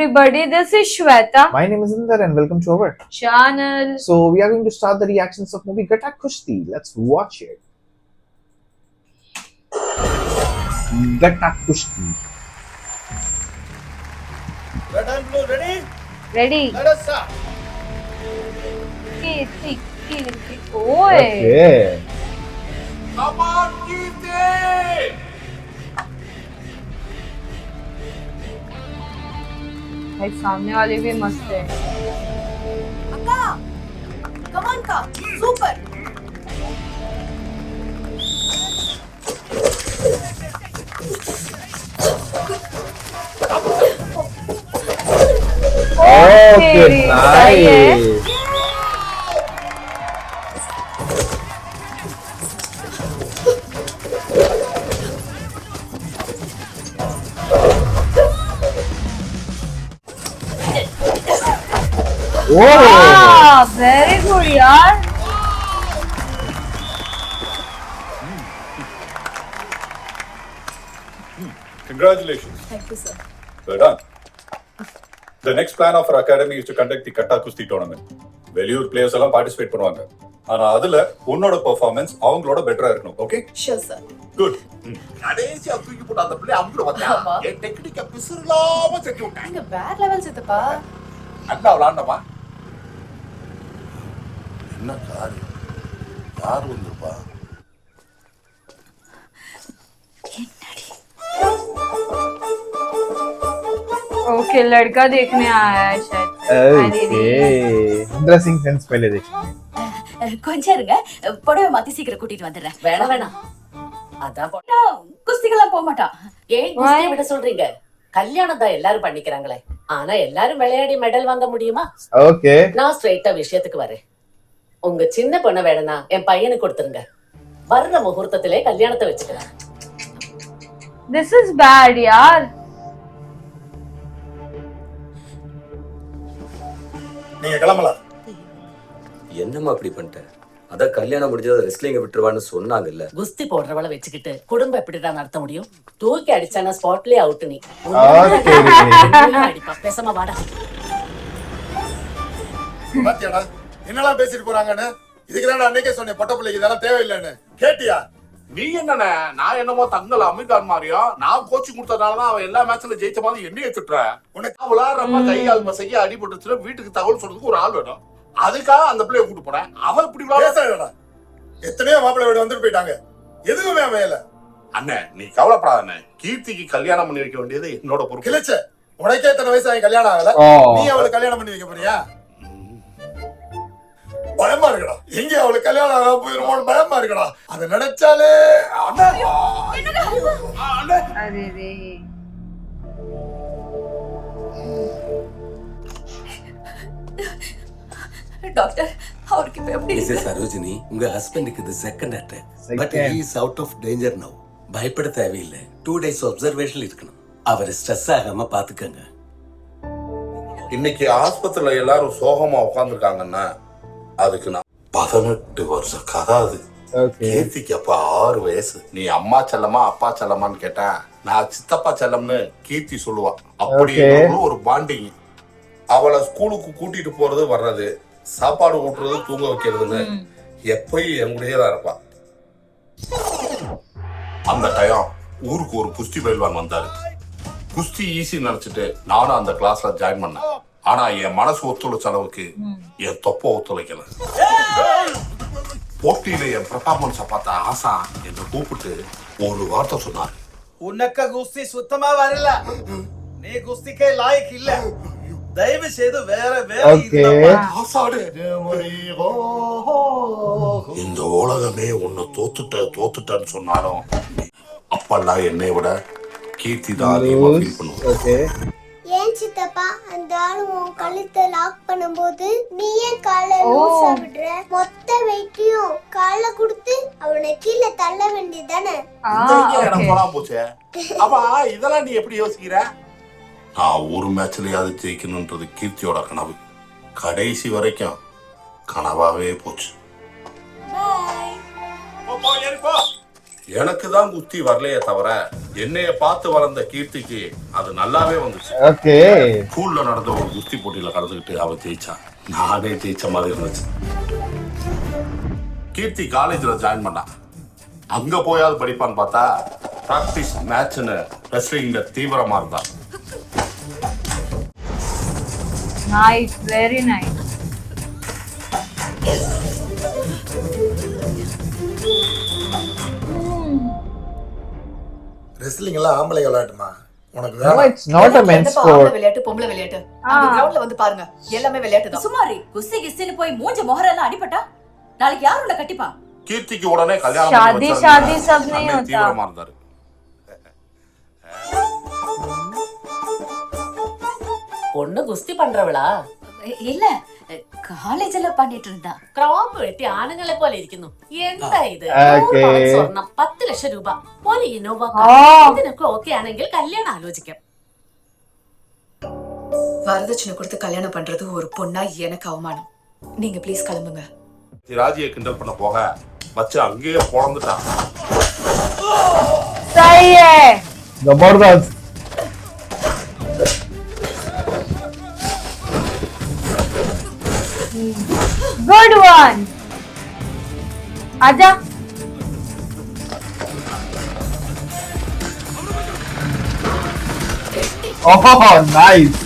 everybody, this is Shweta. My name is Inder and welcome to our Channel. So we are going to start the reactions of movie Gata Kushti. Let's watch it. Gata Kushti. Red and blue, ready? Ready? Let us start. Kirti. Oi. Okay. Come on, Kirti! भाई सामने वाले भी मस्त है. अक्का, come on का, super. Okay, सही है. nice. Ah, very good यार. Congratulations. Thank you, sir. Well done. The next plan of our academy is to conduct the Katta Kusti tournament. வெளியூர் பிளேயர்ஸ் எல்லாம் பார்ட்டிசிபேட் பண்ணுவாங்க. ஆனா அதுல உன்னோட பெர்ஃபார்மன்ஸ் அவங்களோட பெட்டரா இருக்கணும். ஓகே? Sure, sir. குட். கடைசியா தூக்கி போட்டு அந்த பிள்ளை அமுக்குற ஆமா. பார்த்தா என் டெக்னிக்க பிசுறலாம செஞ்சு விட்டேன். நீங்க வேற லெவல் சித்தப்பா. நல்லா விளாண்டமா. என்ன காரு? யார் வந்திருப்பா? Okay, लड़का देखने आया है शायद. Okay. Dressing sense पहले देखते हैं. கொஞ்சம் இருங்க புடவை மாத்தி சீக்கிரம் கூட்டிட்டு வந்துடுறேன். வேணாம் அதான் குஸ்திகெல்லாம் போக மாட்டான். ஏன் குஸ்தி விட சொல்றீங்க? கல்யாணம் தான் எல்லாரும் பண்ணிக்கிறாங்களே. ஆனா எல்லாரும் விளையாடி மெடல் வாங்க முடியுமா? Okay. நான் ஸ்ட்ரைட்டா விஷயத்துக்கு வரேன். உங்க சின்ன பொண்ணை வேணும்னா என் பையனுக்கு கொடுத்துருங்க. வர்ற முகூர்த்தத்திலே கல்யாணத்தை வச்சுக்கலாம். This is bad यार. நீங்க கிளம்பலாம். என்னம்மா அப்படி பண்ணிட்ட? அதான் கல்யாணம் முடிஞ்சது ரெஸ்லிங்க விட்டுருவான்னு சொன்னாங்கல்ல. குஸ்தி போடுறவளை வச்சுக்கிட்டு குடும்பம் எப்படிடா நடத்த முடியும்? தூக்கி அடிச்சானா ஸ்பாட்லயே அவுட் நீ. அடிப்பா பேசாம வாடா. பாத்தியாடா என்னெல்லாம் பேசிட்டு போறாங்கன்னு. இதுக்கு தான் அன்னைக்கே சொன்னேன் பொட்ட பிள்ளைக்கு இதெல்லாம் தேவையில்லைன்னு. கேட்டியா? நீ என்னண்ணே நான் என்னமோ தங்கல் அமீர்கான் மாதிரியும் நான் கோச்சிங் கொடுத்ததுனாலதான் அவன் எல்லா மேட்ச்ல ஜெயிச்ச மாதிரி என்னைய திட்டுறேன். உனக்கு விளாடுறப்ப கை கால் மசைய அடிபட்டுச்சுன்னா வீட்டுக்கு தகவல் சொல்றதுக்கு ஒரு ஆள் வேணும். அதுக்காக அந்த பிள்ளைய கூட்டு போனேன். அவன் இப்படி பேசாடா. எத்தனையோ மாப்பிள்ளை வீடு வந்துட்டு போயிட்டாங்க. எதுவுமே அமையல. அண்ணே நீ கவலைப்படாதண்ணே. கீர்த்திக்கு கல்யாணம் பண்ணி வைக்க வேண்டியது என்னோட பொறுப்பு. கிழிச்ச உனக்கே எத்தனை வயசு ஆகி கல்யாணம் ஆகல. Oh. நீ அவளுக்கு கல்யாணம் பண்ணி வைக்க போறியா? பயமா இருக்கடா. எங்க அவளுக்கு கல்யாணம் ஆக போயிருமோன்னு பயமா இருக்கடா. அதை நினைச்சாலே அண்ணே. அண்ணே. अरे रे. டாக்டர் அவருக்கு இப்ப எப்படி மிஸ்ஸஸ் இருக்கு? சரோஜினி, உங்க ஹஸ்பண்டுக்கு இது second attack. But Second. He is out of danger now. பயப்பட தேவையில்லை. 2 days அப்சர்வேஷன் இருக்கணும். அவர் ஸ்ட்ரெஸ் ஆகாம பாத்துக்கங்க. இன்னைக்கு ஆஸ்பத்திரியில எல்லாரும் சோகமா உட்கார்ந்துருக்காங்கன்னா அதுக்கு நான் 18 வருஷ கதை அது. Okay. கீர்த்திக்கு அப்ப 6 வயசு. நீ அம்மா செல்லமா அப்பா செல்லமான்னு கேட்டா நான் சித்தப்பா செல்லம்னு கீர்த்தி சொல்லுவா. அப்படி Okay. எங்களுக்குள்ள ஒரு பாண்டிங். அவளை ஸ்கூலுக்கு கூட்டிட்டு போறது வர்றது, சாப்பாடு ஊட்டுறது, தூங்க வைக்கிறதுன்னு எப்பயும் என் கூடயே தான் இருப்பா. அந்த டயம் ஊருக்கு ஒரு குஸ்தி பயில்வான் வந்தாரு. குஸ்தி ஈஸி நினைச்சிட்டு நானும் அந்த கிளாஸ்ல ஜாயின் பண்ணேன். ஆனா என் மனசு ஒத்துழைச்ச அளவுக்கு என் தொப்ப ஒத்துழைக்கல. போட்டியில என் பெர்ஃபார்மன்ஸ பார்த்த ஆசா என்னை கூப்பிட்டு ஒரு வார்த்தை சொன்னாரு. உனக்கு குஸ்தி சுத்தமா வரல. நீ குஸ்திக்கே லாயக் இல்ல. தயவு செய்து வேற வேற Okay. ஆசாடு, இந்த உலகமே உன்னை தோத்துட்டேன்னு சொன்னாலும் அப்பெல்லாம் என்னை விட கீர்த்தி தான் அதிகமா ஃபீல் பண்ணுவோம். Okay. ஏன் சித்தப்பா அந்த ஆளு உன் கழுத்தை லாக் பண்ணும்போது நீ ஏன் காலை லூசா விடுற? மொத்த வெயிட்டையும் காலை கொடுத்து அவனை கீழே தள்ள வேண்டியதானே? இடம் போனா போச்சே. அப்பா இதெல்லாம் நீ எப்படி யோசிக்கிற? நான் ஒரு மேட்ச்லயாவது ஜெயிக்கணும்ன்றது கீர்த்தியோட கனவு. கடைசி வரைக்கும் கனவாவே போச்சு. எனக்கு தான் குஸ்தி வரலையே தவிர என்னைய பார்த்து வளர்ந்த கீர்த்திக்கு அது நல்லாவே வந்துச்சு. ஓகே. ஸ்கூல்ல நடந்த ஒரு குஸ்தி போட்டியில கலந்துக்கிட்டு அவ ஜெயிச்சான். நானே ஜெயிச்ச மாதிரி இருந்துச்சு. கீர்த்தி காலேஜ்ல ஜாயின் பண்ணா. அங்க போயாவது படிப்பான்னு பார்த்தா பிராக்டிஸ் மேட்ச்னு ரெஸ்லிங்ல தீவிரமா இருந்தா. Nice, very nice. ரெஸ்லிங் எல்லாம் ஆம்பளை விளையாட்டுமா, உனக்கு No, வேணாம். it's not a men's sport. விளையாட்டு பொம்பளை விளையாட்டு. அந்த கிரவுண்ட்ல வந்து பாருங்க, எல்லாமே விளையாட்டு தான். சுமாரி குஸ்தி கிஸ்தின்னு போய் மூஞ்ச முகரெல்லாம் அடிபட்டா நாளைக்கு யார் உன்னை கட்டிப்பா? கீர்த்திக்கு உடனே கல்யாணம் शादी शादी सब नहीं होता. தீவிரமா இருந்தாரு. பொண்ணு குஸ்தி பண்றவளா? இல்ல, காலேஜ்ல பண்ணிட்டு இருந்தா. ക്രോപ്പ് വെട്ടി ആണുങ്ങളെ പോലെ ഇരിക്കുന്നു. എന്താ ഇത്? Okay. 100 പവൻ സ്വർണം, 10 ലക്ഷം രൂപ, ഒരു ഇന്നോവ കാർ. ആ. ഇതിനൊക്കെ ഓക്കെ ആണെങ്കിൽ കല്യാണം ആലോചിക്കാം. வரதட்சணை கொடுத்து கல்யாணம் பண்றது ஒரு பொண்ணா எனக்கு அவமானம். நீங்க ப்ளீஸ் கிளம்புங்க. ராஜியை கிண்டல் பண்ண போக வச்சு அங்கேயே பொழந்துட்டான். सही है. जबरदस्त. Good one. आजा. Oh, nice.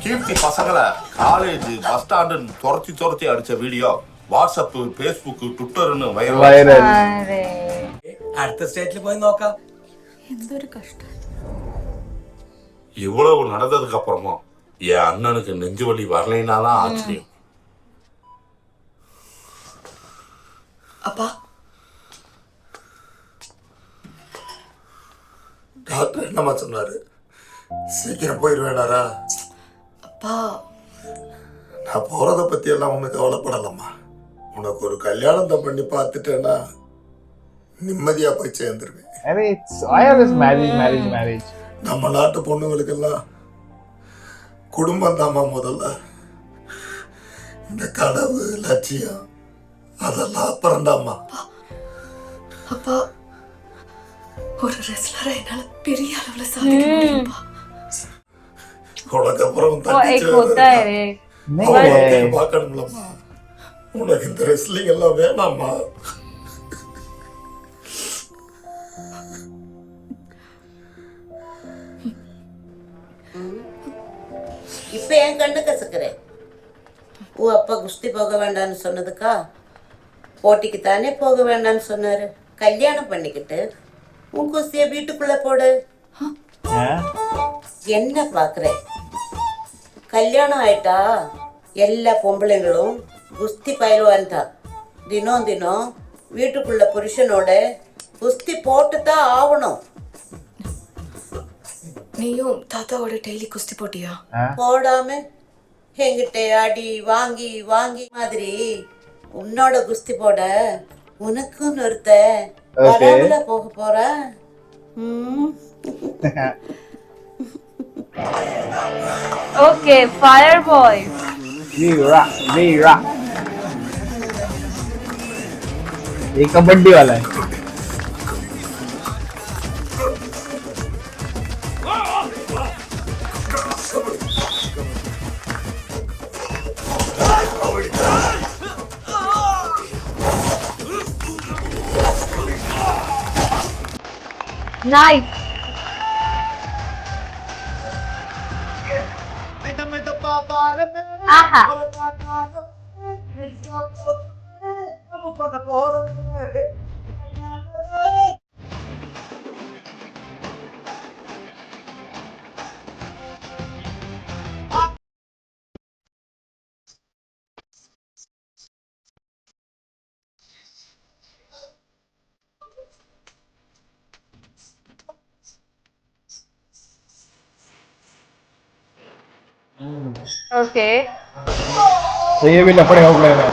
கீர்த்தி பசங்களை காலேஜ் பஸ் ஸ்டாண்டு துரத்தி அடிச்ச வீடியோ வாட்ஸ்அப், பேஸ்புக், ட்விட்டர்னு வைரல். Viral. अरे അടുത്ത സ്റ്റേറ്റിൽ പോയി നോക്കാം. എന്തൊരു കഷ്ടം. இவ்வளவு நடந்ததுக்கு அப்புறமும் என் அண்ணனுக்கு நெஞ்சு வலி வரலைன்னாதான் ஆச்சரியம். அப்பா, டாக்டர் என்னம்மா சொன்னாரு? சீக்கிரம் போயிடுவேனாரா? அப்பா, நான் போறத பத்தி எல்லாம் ஒண்ணு கவலைப்படலம்மா. உனக்கு ஒரு கல்யாணத்தை பண்ணி பார்த்துட்டேன்னா நிம்மதியா போய் சேர்ந்துருவேன். I mean, it's I always marriage. நம்ம நாட்டு பொண்ணுங்களுக்கெல்லாம் குடும்பம் தாம்மா முதல்ல. இந்த கனவு, லட்சியம் அதெல்லாம் அப்புறம்தாம்மா. அப்பா, ஒரு ரெஸ்லரா என்னால பெரிய அளவுல சாதிக்க முடியுமா? உனக்கு அப்புறம் वो एक होता है रे. नहीं. பார்க்கணும்லம்மா. உனக்கு இந்த ரெஸ்லிங் எல்லாம் வேணாம்மா. இப்ப என் கண்ணு கசக்குறேன். ஓ அப்பா குஸ்தி போக வேண்டாம்னு சொன்னதுக்கா? போட்டிக்கு தானே போக வேண்டாம்னு சொன்னாரு. கல்யாணம் பண்ணிக்கிட்டு உன் குஸ்திய வீட்டுக்குள்ள போடு. என்ன பாக்குறேன்? கல்யாணம் ஆயிட்டா எல்லா பொம்பளைங்களும் குஸ்தி பயிலுவான் தான். தினம் தினம் வீட்டுக்குள்ள புருஷனோட குஸ்தி போட்டு தான் ஆகணும். நீயும் தாத்தாவோட டெய்லி குஸ்தி போட்டியா? போடாம என்கிட்ட அடி வாங்கி வாங்கி மாதிரி உன்னோட குஸ்தி போட உனக்கும் ஒருத்த வராமல போக போற. Okay, fire boys. We rock. ये कबड्डी वाला है. Nice. Aha. Okay. तो ये भी लफड़े हो गए हैं.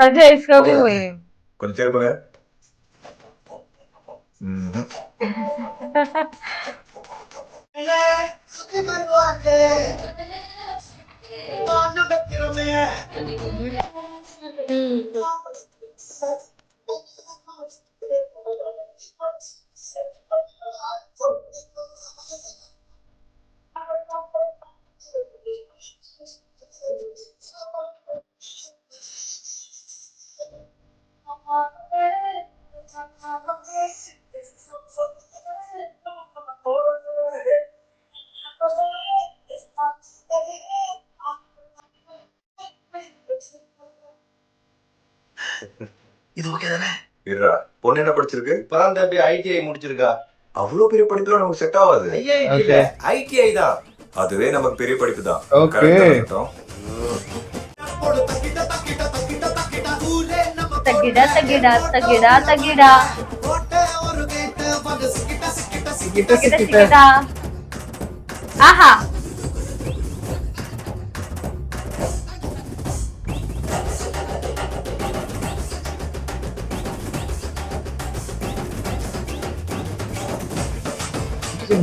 अच्छा इसका भी वही है। கொஞ்சம் திரும்புங்க. இது ஓகே தானே? இருடா. பொண்ணு என்ன படிச்சிருக்கு? இப்பதான் தம்பி ஐடிஐ முடிச்சிருக்கா. அவ்வளோ பெரிய படிப்புலாம் நமக்கு செட் ஆகாது. ஐஐடி இல்ல, ஐடிஐ தான். அதுவே நமக்கு பெரிய படிப்பு தான். Okay. கரெக்டா இருக்கட்டும். तगड़ा तगड़ा तगड़ा तगड़ा तगड़ा आहा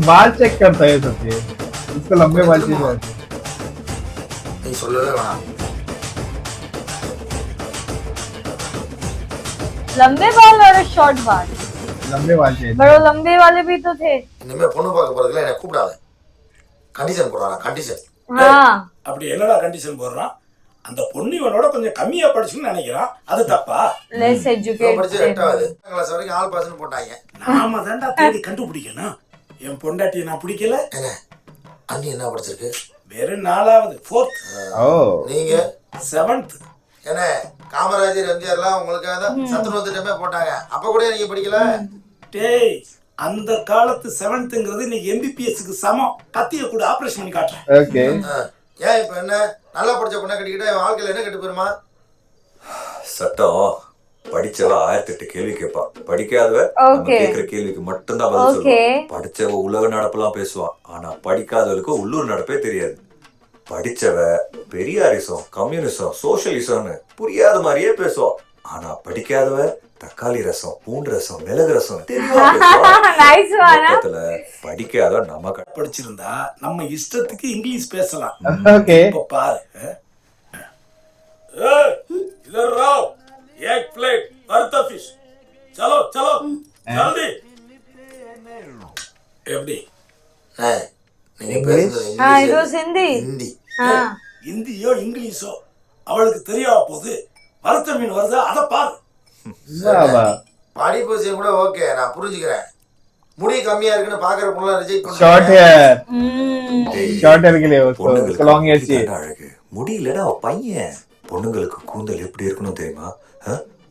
बाल चेक करता है सबके, इसको लंबे बाल चाहिए। நீ சொல்லவே வேணாம். लंबे बाल और शॉर्ट बाल, लंबे बाल चाहिए। बड़े लंबे वाले भी तो थे। இனிமே பொண்ணு பார்க்க போறதுல என்ன கூப்பிடாத. Condition போடுறானா condition. हाँ அப்படி என்னடா கண்டிஷன் போடுறான்? அந்த பொண்ணு இவனோட கொஞ்சம் கம்மியா படிச்சுன்னு நினைக்கிறான். அது தப்பா? लेस இவன் एजुकेटेड படிச்சு 8வது கிளாஸ் வரைக்கும் ஆல் பாஸ்னு போட்டாங்க. நாம தான்டா தேடி கண்டுபிடிக்கணும். என் பொண்டாட்டியை நான் பிடிக்கல. என்ன அண்ணி என்ன படிச்சிருக்கு? வெறும் 4வது 4th ओ நீங்க 7th. என்ன காமராஜர் எம்ஜிஆர்லாம் உங்களுக்காக தான் சத்துணவு திட்டமே போட்டாங்க. அப்ப கூட நீங்க படிக்கல. டேய் அந்த காலத்து 7thங்கிறது இன்னைக்கு எம்பிபிஎஸ்க்கு சமம். கத்திய கூட ஆபரேஷன் பண்ணி காட்டுறேன். ओके ஏன் இப்ப என்ன நல்லா படிச்ச பொண்ணை கட்டிக்கிட்டா என் வாழ்க்கையில என்ன கெட்டு போயிருமா? சட்டம் படிச்சவ 1008 கேள்வி கேட்பா. படிக்காதவ நம்ம Okay. கேக்குற கேள்விக்கு மட்டும்தான் பதில் சொல்லுவா. Okay. படிச்சவ உலக நடப்பெல்லாம் பேசுவா. ஆனா படிக்காதவளுக்கு உள்ளூர் நடப்பே தெரியாது. படிச்சவ பெரியாரிசம், கம்யூனிசம், சோசியலிசம்னு புரியாத மாதிரியே பேசுவா. ஆனா படிக்காதவ தக்காளி ரசம், பூண்டு ரசம், மிளகு ரசம் தெளிவா பேசுவா. नाइस वाला மொத்தத்துல படிக்காதவ நம்ம படிச்சிருந்தா நம்ம இஷ்டத்துக்கு இங்கிலீஷ் பேசலாம். ओके இப்ப பாரு. ஏய் इधर रहो, एक प्लेट भरता फिश. चलो चलो जल्दी. எப்படி நீங்க பேசுறது हाँ இங்கிலீஷ் इट இல்ல. वाज हिंदी ஹிந்தி. हाँ இந்தியோ இங்கிலீஷோ அவளுக்கு தெரியாம போகுது. வறுத்த மீன் வருதா அதை பாரு. बाबा படிப்பு விஷயம் கூட ஓகே நான் புரிஞ்சுக்கிறேன். முடி கம்மியா இருக்குன்னு பாக்குற பொண்ணு ரிஜெக்ட் शॉर्ट பண்ணுங்க. हेयर, டேய், शॉर्ट हेयर के लिए उसको பொண்ணுங்களுக்கு लॉन्ग हेयर चाहिए। இப்படிதான்டா அழகு. முடியலடா அவ பையன். பொண்ணுங்களுக்கு கூந்தல் எப்படி இருக்கணும் தெரியுமா?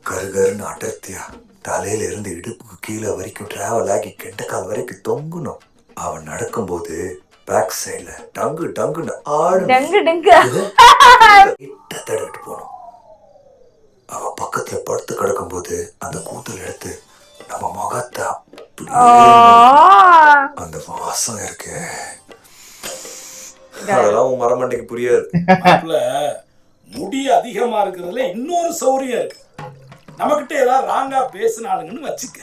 கருகருன்னு அடர்த்தியா தலையில இருந்து இடுப்புக்கு கீழே வரைக்கும் டிராவல் ஆகி கெண்டக்கால் வரைக்கும் தொங்கணும். அவன் நடக்கும்போது பேக் சைட்ல டங்கு டங்குன்னு ஆடு डंग डंग கிட்ட தடவிட்டு போனோம். அவ பக்கத்துல படுத்து கிடக்கும்போது அந்த கூந்தல் எடுத்து நம்ம முகத்தை அப்படியே அந்த வாசம் இருக்கு. அதெல்லாம் உன் மரமண்டைக்கு புரியாது. மாப்ள, முடி அதிகமா இருக்கிறதுல இன்னொரு சௌரியம் இருக்கு. நம்மகிட்ட ஏதாவது ராங்கா பேசினாலுங்கன்னு வச்சுக்க,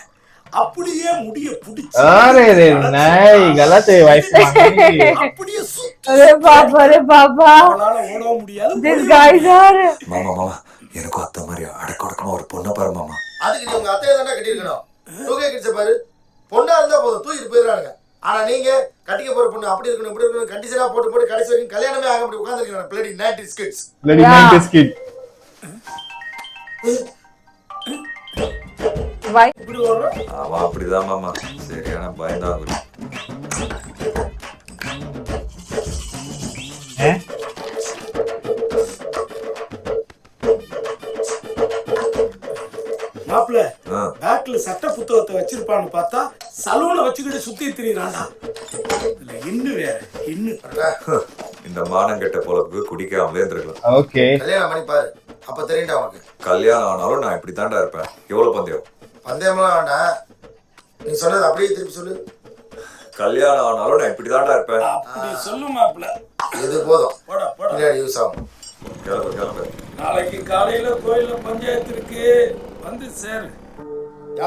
அப்படியே முடிய புடிச்சு अरे रे नहीं, गलत है वाइफ मांगी। அப்படியே अरे बाबा அவளால ஓட முடியாது. दिस गाइस आर மாமா மாமா எனக்கும் அத்தை மாதிரி அடக்கொடக்கமா ஒரு பொண்ணை பாரு மாமா. அதுக்கு நீ உங்க அத்தையை தானே கட்டியிருக்கணும். தூக்கி கிடிச்ச பாரு. பொண்ணா இருந்தா போதும் தூக்கிட்டு போயிடுறானுங்க. ஆனா நீங்க கட்டிக்க போற பொண்ணு அப்படி இருக்கணும் இப்படி இருக்கணும் கண்டிஷனா போட்டு போட்டு கடைசி வரைக்கும் கல்யாணமே ஆக முடியும் உட்காந்துருக்கீங்க. Bloody 90s kids. Bloody 90s kid। Why இப்படி வர்ற அவன் அப்படிதான் மாமா. சரியான பயந்தான். हैं மாப்ள, பேக்ல சட்ட புத்தகத்தை வச்சிருப்பான்னு பார்த்தா சலூனை வச்சுக்கிட்டு சுத்தி திரியறான்டா. இல்ல இன்னும் வேற இன்னும் இந்த மானம் கெட்ட பொழப்புக்கு குடிக்காமலே இருந்திருக்கலாம். ओके கல்யாணம் பண்ணி பாரு. அப்ப தெரியும்டா உனக்கு. கல்யாணம் ஆனாலும் நான் இப்படி தாண்டா இருப்பேன். எவ்வளவு பந்தயம்? பந்தயம்லாம் வேண்டாம். நீ சொன்னது அப்படியே திருப்பி சொல்லு. கல்யாணம் ஆனாலும் நான் இப்படி தாண்டா இருப்பேன். அப்படி சொல்லு மாப்ள. இது போதும். போடா போடா. பின்னாடி யூஸ் ஆகும். கிளம்பு. நாளைக்கு காலையில கோயில்ல பஞ்சாயத்து இருக்கு, வந்து சேரு.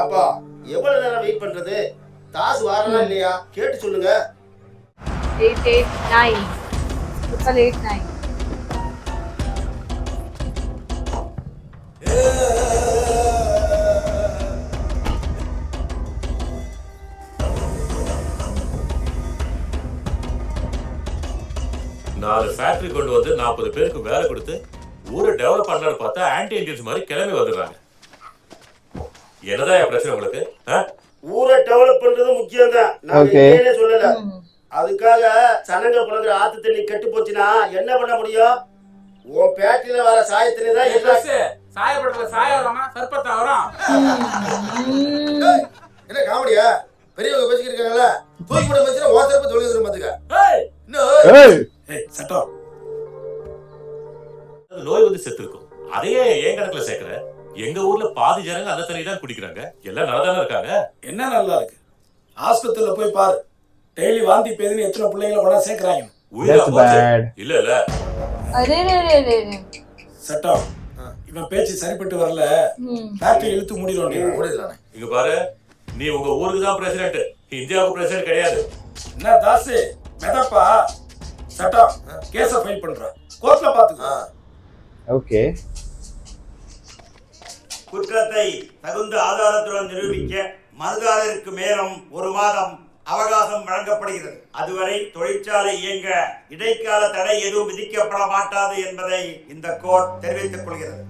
ஏப்பா எவ்வளவு நேரம் வெயிட் பண்றது? தாசு வரலாம் இல்லையா கேட்டு சொல்லுங்க. 889 889. நாலு ஃபேக்டரி கொண்டு வந்து 40 பேருக்கு வேலை கொடுத்து ஊரை டெவலப் பண்ணலான்னு பார்த்தா ஆன்டி இண்டியன்ஸ் மாதிரி கிளம்பி வந்துடுறாங்க. என்னதான் பிரச்சனை உங்களுக்கு? ஊரை டெவலப் பண்றது முக்கியம் தான், நான் இல்லையே சொல்லல. அதுக்காக சனங்க புலங்குற ஆத்து தண்ணி கெட்டு போச்சுன்னா என்ன பண்ண முடியும்? உன் பேட்டில வர சாயத்திலே தான் சாயப்பட்டல சாயாதாமா சர்பத்தா வரும். என்ன காமெடியா? பெரியவங்க பேசிக்கிட்டு இருக்காங்கல்ல, தூக்கி போட பேசினா ஓசரப்ப தொழில் வந்துரும் பாத்துக்க. சட்டம் நோய் வந்து செத்துருக்கும், அதையே என் கணக்குல சேர்க்கிற? எங்க ஊர்ல பாதி ஜனங்க அந்த தண்ணி தான் குடிக்கிறாங்க. எல்லாம் நல்லா தானே இருக்காங்க. என்ன நல்லா இருக்கு? ஆஸ்பத்திரியில போய் பாரு, டெய்லி வாந்தி பேதின்னு எத்தனை பிள்ளைங்களை கொண்டா சேர்க்கிறாங்க. இல்ல இல்ல சட்டம் இவன் பேச்சு சரிப்பட்டு வரல, ஃபேக்டரி இழுத்து மூடிடலாம். இங்க பாரு, நீ உங்க ஊருக்கு தான் பிரசிடென்ட், இந்தியாவுக்கு பிரசிடென்ட் கிடையாது. என்ன தாசு மெதப்பா? சட்டம் கேஸ ஃபைல் பண்ற, கோர்ட்ல பாத்துக்க. ஓகே. குற்றத்தை தகுந்த ஆதாரத்துடன் நிரூபிக்க மனுதாரருக்கு மேலும் 1 மாதம் அவகாசம் வழங்கப்படுகிறது. அதுவரை தொழிற்சாலை இயங்க இடைக்கால தடை எதுவும் விதிக்கப்பட மாட்டாது என்பதை இந்த கோர்ட் தெரிவித்துக் கொள்கிறது.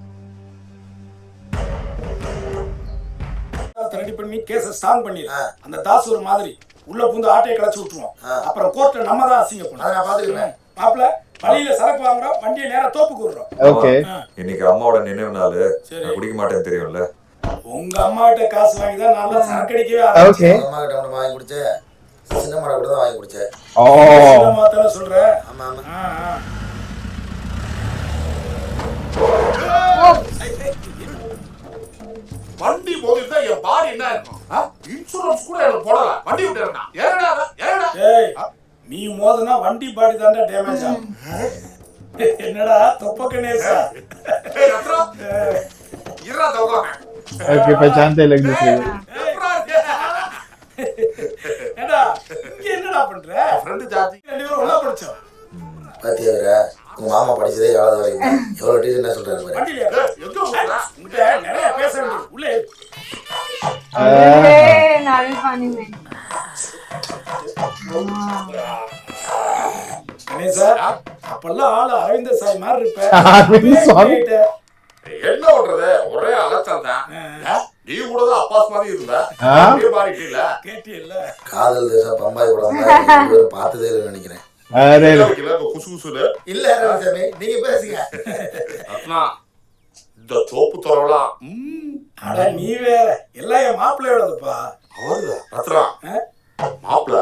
ரெடி பண்ணி கேஸ ஸ்ட்ராங் பண்ணிரு. அந்த தாஸ் ஒரு மாதிரி உள்ள புந்து ஆட்டையை கலச்சு விட்டுருவோம். அப்புறம் கோர்ட்ல நம்ம தான் அசிங்கப்படும். நான் பாத்துக்கிறேன். மாப்ள வழியில சரக்கு வாங்குறோம், வண்டியை நேரா தோப்புக்கு விடுறோம். ஓகே. இன்னைக்கு அம்மாவோட நினைவு நாள், குடிக்க மாட்டேன்னு தெரியும்ல. உங்க அம்மா கிட்ட காசு வாங்கி தான் நல்லா சரக்கு அடிக்கவே ஓகே. ஆரம்பிச்சேன். அம்மா கிட்ட மட்டும் வாங்கி குடிச்சேன், சின்ன மடை கூட தான் வாங்கி குடிச்சேன். சின்ன மாத்தால சொல்றேன். ஆமா ஆமா. வண்டி போகுது என் பாடி என்ன இருக்கும்? இன்சூரன்ஸ் கூட எனக்கு போடல, வண்டி விட்டுறா. ஏறடா. ஏய், நீ மோதுனா வண்டி பாடி தாண்டா டேமேஜ் ஆகும். என்னடா தொப்ப கணேசா? ஏய் ரத்ரா, இறா தவறானே. ओके पहचानते लग दूसरे ஏடா இங்க என்னடா பண்ற? ஃப்ரெண்ட் ஜாதி ரெண்டு பேரும் ஒண்ணா படிச்சோம். பாத்தியாரா, உங்க மாமா படிச்சதே 7வது வரைக்கும். எவ்வளவு டீச்சர் என்ன சொல்றாரு பாரு. வண்டில எங்க போறா? உன்கிட்ட நிறைய பேச வேண்டியது உள்ளே. अरे नारियल पानी में கணேசா, அப்பெல்லாம் ஆளு அரவிந்த சாய் மாதிரி இருப்ப. அரவிந்த் சாமி. என்ன பண்றது, ஒரே அலச்சல் தான். நீ கூட தான் அப்பாஸ் மாதிரி இருந்தா, அப்படியே மாறிட்டீல. கேட்டியல்ல? காதல் தேசம் பம்பாய் கூட தான் பார்த்ததே இல்லைன்னு நினைக்கிறேன். अरे குசு குசுல இல்ல ரவிசாமி, நீங்க பேசுங்க. ரத்னா, இந்த தோப்பு துறவலாம். அட நீ வேற, எல்லாம் என் மாப்பிள்ளையோடதுப்பா. அவரு ரத்னா மாப்பிள்ள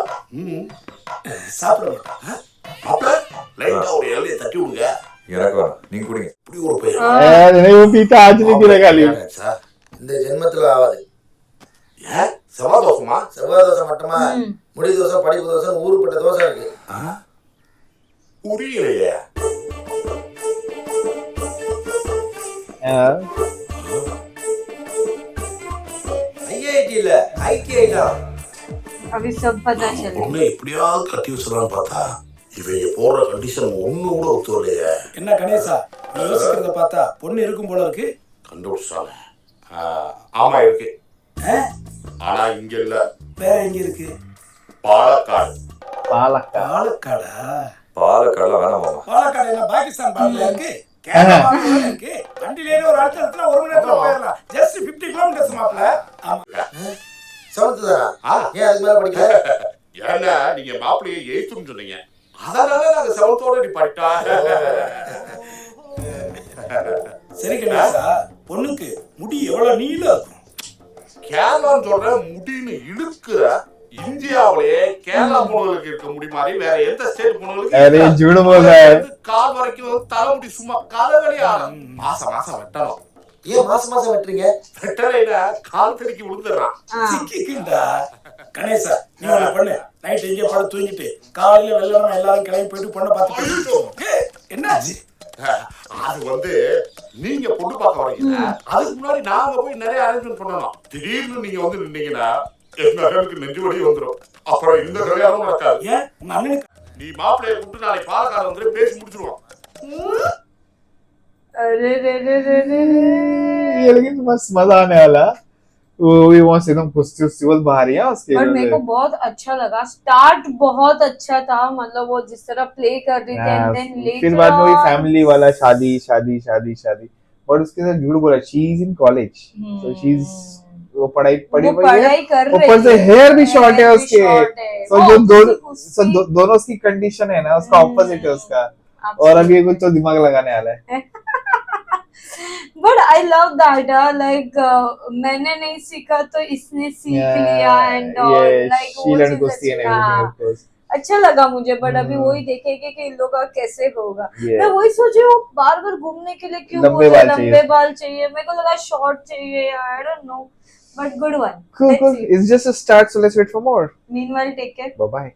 சாப்பிட மாட்டேன். மாப்பிள்ள லைட்டா ஒரு இலையை தட்டி விடுங்க. எனக்கு வேணாம், நீங்க குடிங்க. இப்படி ஒரு பையன் नहीं वो पीता आज नहीं पीलेगा खाली சார், இந்த ஜென்மத்துல ஆகாது. ஏன் செவ்வாய் தோசமா? செவ்வாய் தோசை மட்டுமா? முடி தோசை, படிப்பு தோசை, ஊருப்பட்ட தோசை இருக்கு. புரியலையே. ஐஐடில ஐடிஐடா अभी सब पता चले. ஒண்ணு எப்படியாவது கட்டி வச்சிடலான்னு பார்த்தா இவங்க போடுற கண்டிஷன் ஒண்ணு கூட ஒத்து வரலையே. என்ன கணேசா, நீ யோசிக்கிறத பார்த்தா பொண்ணு இருக்கும் போல இருக்கு. கண்டுபிடிச்சாங்க. ஆமா இருக்கு, ஆனா இங்க இல்ல. வேற எங்க இருக்கு? பாலக்காடு. பாலக்காடா? பாலக்காடுல வேணாம் மாமா. பாலக்காடு என்ன பாகிஸ்தான் பார்டர்ல இருக்கு? கேரளா பார்டர்ல இருக்கு. வண்டியில ஒரு இடத்துல 1 மணி நேரத்துல போயிடலாம். ஜஸ்ட் 50 கிலோமீட்டர்ஸ் மாப்ள. ஆமா. செவன்த்து தானா? ஏன் அதுக்கு மேல படிக்கல? ஏன்னா நீங்க மாப்பிள்ளையை 8ன்னு சொன்னீங்க, அதனால நாங்க 7த்தோட நிப்பாட்டா. சரி கணேசா, பொண்ணுக்கு முடி எவ்வளவு நீளம் இருக்கும்? கேரளான்னு சொல்ற முடின்னு இழுக்கிற இந்தியாவிலேயே கேரளா பொண்ணுகளுக்கு இருக்க முடி மாதிரி வேற எந்த ஸ்டேட் अरे झूठ बोल रहा है கால் வரைக்கும் தலைமுடி சும்மா கலகலியா மாசம் மாசம் வெட்டணும். ஏன் மாசம் மாசம் வெட்டுறீங்க? வெட்டலைன்னா கால் தடிக்கி விழுந்துடுறான். சிக்கிக்கிண்டா. கணேசா, நீ ஒண்ணு பண்ணு, நைட் எங்கே படுத்து தூங்கிட்டு காலையில வெள்ளமா எல்லாரும் கிளம்பி போயிட்டு பொண்ணை பார்த்து பேசிட்டு. என்னாச்சு? அது வந்து நீங்க பொண்ணு பார்க்க வரீங்க, அதுக்கு முன்னாடி நாங்க போய் நிறைய அரேஞ்ச்மெண்ட் பண்ணணும். திடீர்னு நீங்க வந்து நின்னீங்கன்னா எங்க அண்ணனுக்கு நெஞ்சு வலி வந்துடும். அப்புறம் இந்த கல்யாணம் நடக்காது. ஏன் உங்க அண்ணனுக்கு நீ மாப்பிள்ளைய கூப்பிட்டு நாளைக்கு பாலக்காரன் வந்து பேசி முடிச்சிருவோம். अरे रे रे रे रे रे। ये लेकिन मस्त मजा आने वाला। वो वहाँ से एकदम कुश्ती बाहर है उसके। और मेरे को बहुत अच्छा लगा, स्टार्ट बहुत अच्छा था, मतलब वो जिस तरह प्ले कर रही थी एंड देन फिर बाद में वही फैमिली वाला शादी शादी शादी शादी, और उसके साथ झूठ बोला she is in college, so she is वो पढ़ाई कर रही है, ऊपर से हेयर भी शॉर्ट है उसके, तो जो दोनों उसकी कंडीशन है ना उसका ऑपोजिट है उसका, और अभी कुछ तो दिमाग लगाने वाला है। But I love that, like मैंने नहीं सीखा तो इसने सीख लिया एंड लाइक वो चीज अच्छा लगा मुझे। बट अभी वही देखेंगे कि इन लोगों का कैसे होगा। मैं वही सोच रही हूँ बार बार घूमने के लिए क्यों बोल रहे लंबे बाल चाहिए, मेरे को लगा शॉर्ट चाहिए, I don't know, but good one. Cool. It's just a start, so let's wait for more. Meanwhile, take care. Bye bye.